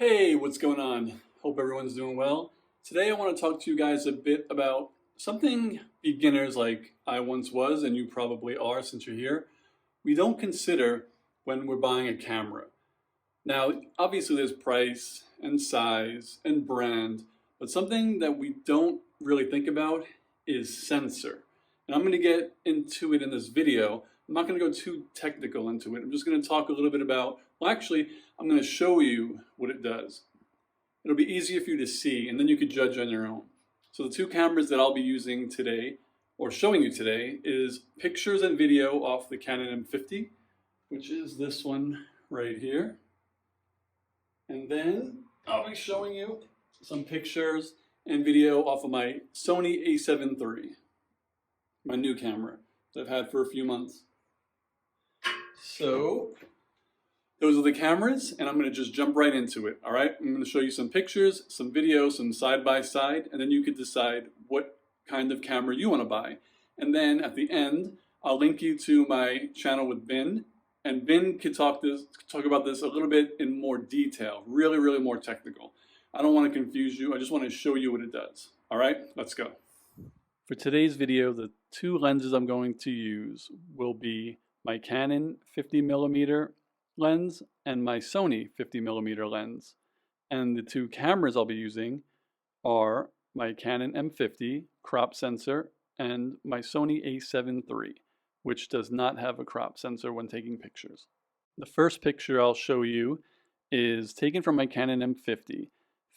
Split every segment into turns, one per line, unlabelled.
Hey, what's going on? Hope everyone's doing well. Today I want to talk to you guys a bit about something beginners like I once was, and you probably are since you're here, we don't consider when we're buying a camera. Now, obviously there's price and size and brand, but something that we don't really think about is sensor. And I'm going to get into it in this video. I'm not going to go too technical into it. I'm just going to talk a little bit about, well, actually, I'm going to show you what it does. It'll be easier for you to see, and then you could judge on your own. So the two cameras that I'll be using today, or showing you today, is pictures and video off the Canon M50, which is this one right here. And then I'll be showing you some pictures and video off of my Sony a7 III, my new camera that I've had for a few months. So those are the cameras, and I'm going to just jump right into it. All right, I'm going to show you some pictures, some video, some side-by-side, and then you could decide what kind of camera you want to buy. And then at the end, I'll link you to my channel with Ben, and Ben could talk about this a little bit in more detail, really more technical. I don't want to confuse you. I just want to show you what it does. All right, let's go. For today's video, the two lenses I'm going to use will be my Canon 50mm lens and my Sony 50mm lens. And the two cameras I'll be using are my Canon M50 crop sensor and my Sony a7 III, which does not have a crop sensor when taking pictures. The first picture I'll show you is taken from my Canon M50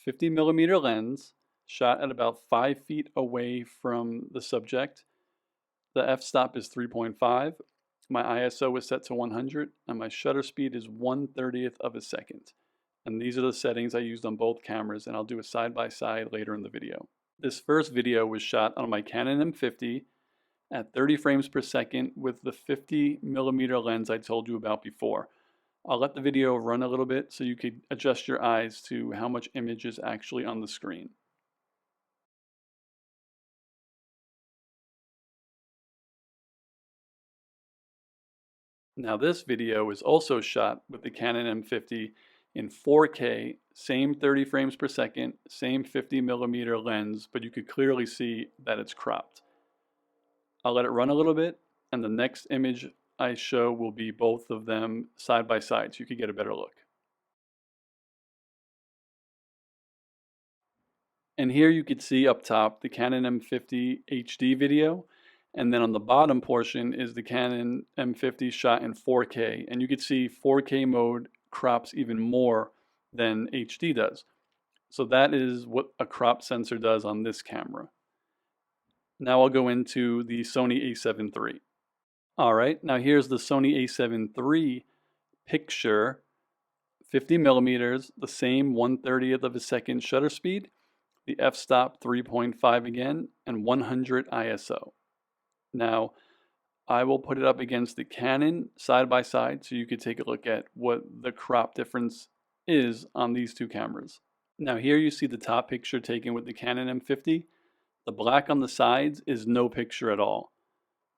50mm lens, shot at about 5 feet away from the subject. The f-stop is 3.5. My ISO is set to 100, and my shutter speed is 1/30th of a second. And these are the settings I used on both cameras, and I'll do a side-by-side later in the video. This first video was shot on my Canon M50 at 30 frames per second with the 50mm lens I told you about before. I'll let the video run a little bit so you could adjust your eyes to how much image is actually on the screen. Now this video is also shot with the Canon M50 in 4K, same 30 frames per second, same 50mm lens, but you could clearly see that it's cropped. I'll let it run a little bit, and the next image I show will be both of them side by side so you could get a better look. And here you could see up top the Canon M50 HD video, and then on the bottom portion is the Canon M50 shot in 4K, and you could see 4K mode crops even more than HD does. So that is what a crop sensor does on this camera. Now I'll go into the Sony a7 III. Alright, now here's the Sony a7 III picture, 50mm, the same 1/30th of a second shutter speed, the f-stop 3.5 again, and 100 ISO. Now, I will put it up against the Canon side by side so you could take a look at what the crop difference is on these two cameras. Now here you see the top picture taken with the Canon M50. The black on the sides is no picture at all.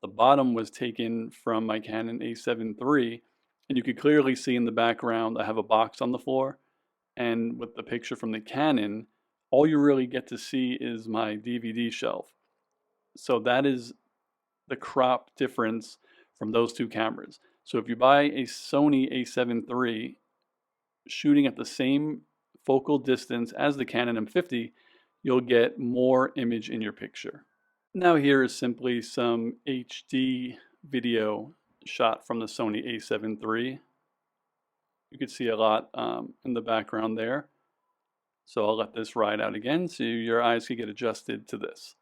The bottom was taken from my Canon a7 III, and you could clearly see in the background I have a box on the floor, and with the picture from the Canon, all you really get to see is my DVD shelf. So that is the crop difference from those two cameras. So if you buy a Sony a7 III shooting at the same focal distance as the Canon M50, you'll get more image in your picture. Now here is simply some HD video shot from the Sony a7 III. You can see a lot in the background there. So I'll let this ride out again so your eyes can get adjusted to this.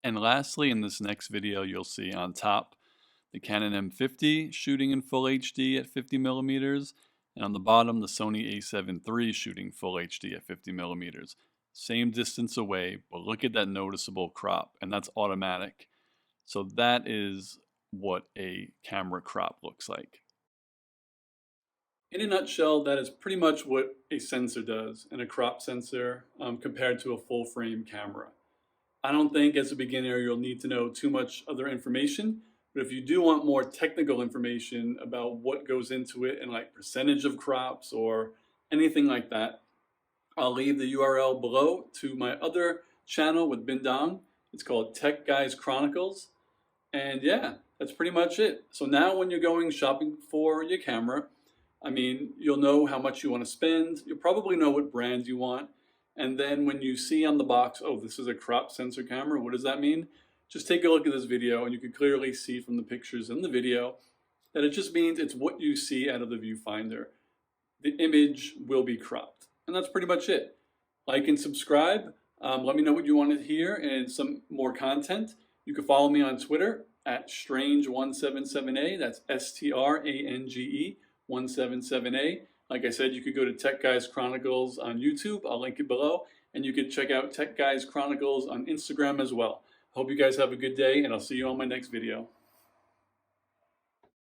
And lastly, in this next video, you'll see on top the Canon M50 shooting in full HD at 50mm, and on the bottom the Sony a7 III shooting full HD at 50mm. Same distance away, but look at that noticeable crop, and that's automatic. So that is what a camera crop looks like. In a nutshell, that is pretty much what a sensor does, and a crop sensor compared to a full frame camera. I don't think as a beginner you'll need to know too much other information, but if you do want more technical information about what goes into it and like percentage of crops or anything like that, I'll leave the URL below to my other channel with Bindong. It's called Tech Guys Chronicles. And yeah, that's pretty much it. So now when you're going shopping for your camera, I mean, you'll know how much you want to spend. You'll probably know what brand you want. And then when you see on the box, oh, this is a crop sensor camera, what does that mean? Just take a look at this video and you can clearly see from the pictures in the video that it just means it's what you see out of the viewfinder. The image will be cropped. And that's pretty much it. Like and subscribe. Let me know what you want to hear and some more content. You can follow me on Twitter at Strange177A. That's STRANGE 177A. Like I said, you could go to Tech Guys Chronicles on YouTube. I'll link it below. And you could check out Tech Guys Chronicles on Instagram as well. Hope you guys have a good day, and I'll see you on my next video.